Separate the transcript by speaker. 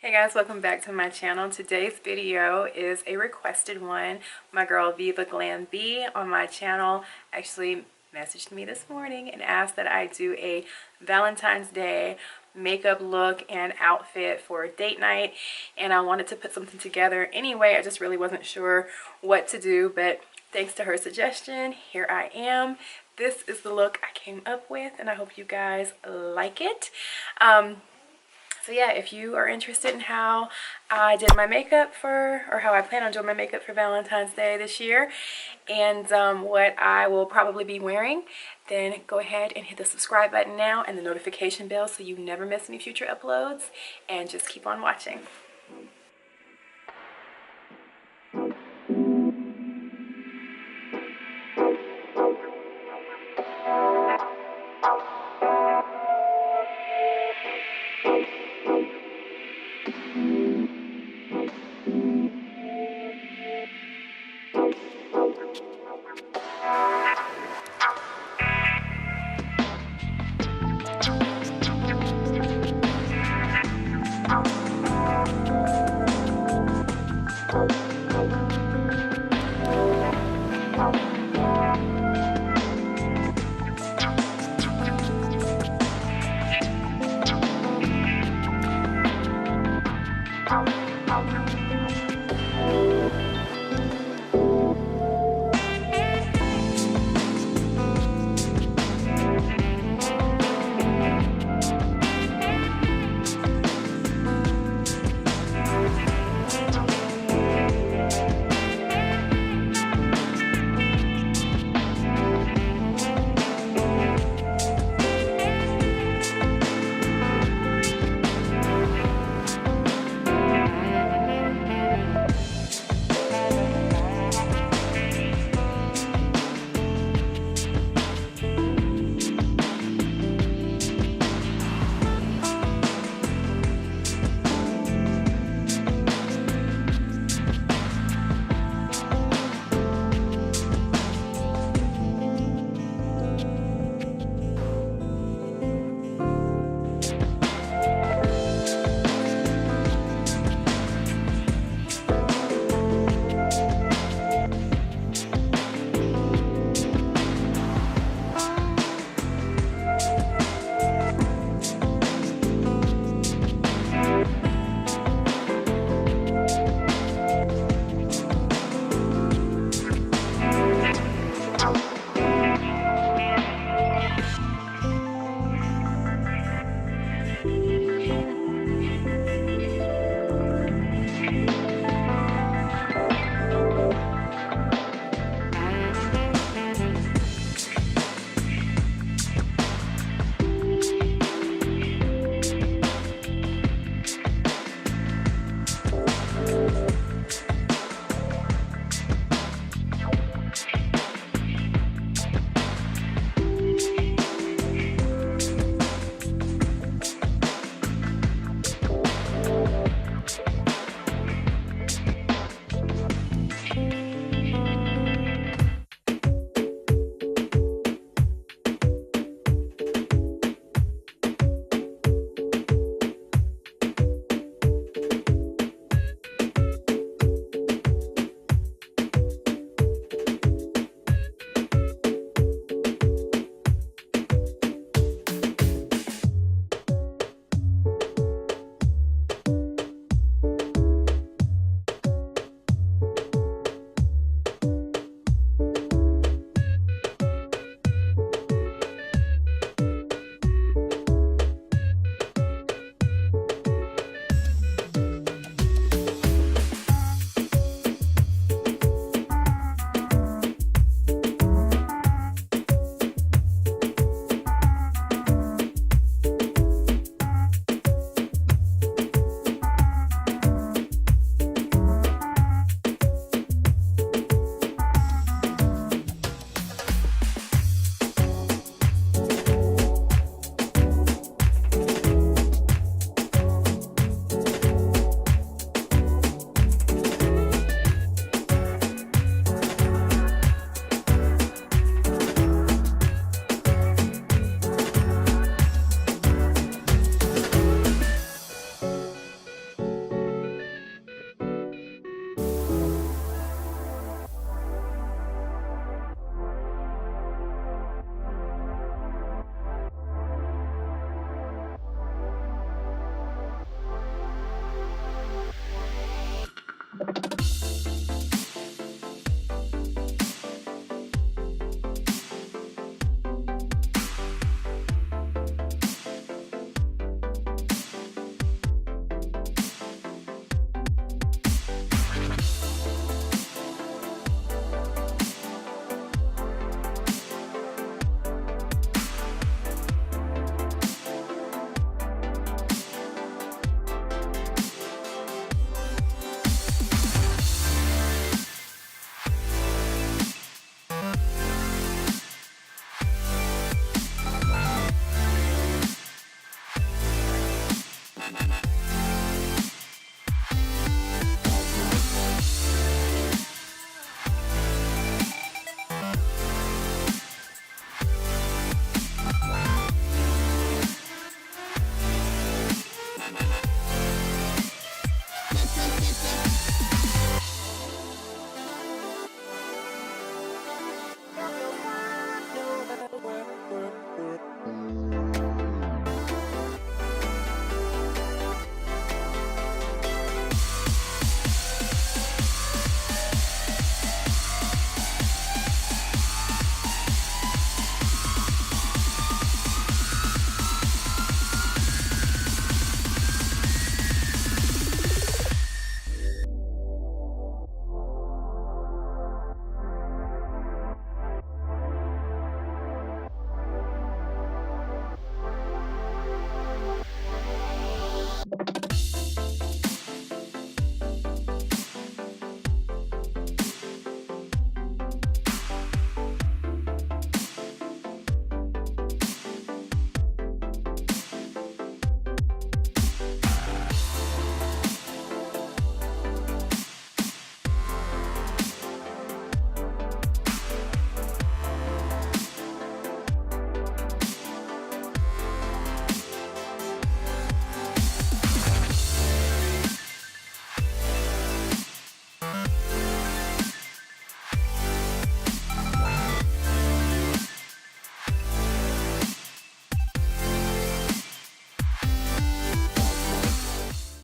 Speaker 1: Hey guys, welcome back to my channel. Today's video is a requested one. My girl Viva Glam B on my channel actually messaged me this morning and asked that I do a Valentine's Day makeup look and outfit for a date night, and I wanted to put something together anyway. I just really wasn't sure what to do, but thanks to her suggestion, here I am. This is the look I came up with, and I hope you guys like it. So yeah, if you are interested in how I did my makeup or how I plan on doing my makeup for Valentine's Day this year, and what I will probably be wearing, then go ahead and hit the subscribe button now and the notification bell so you never miss any future uploads, and just keep on watching.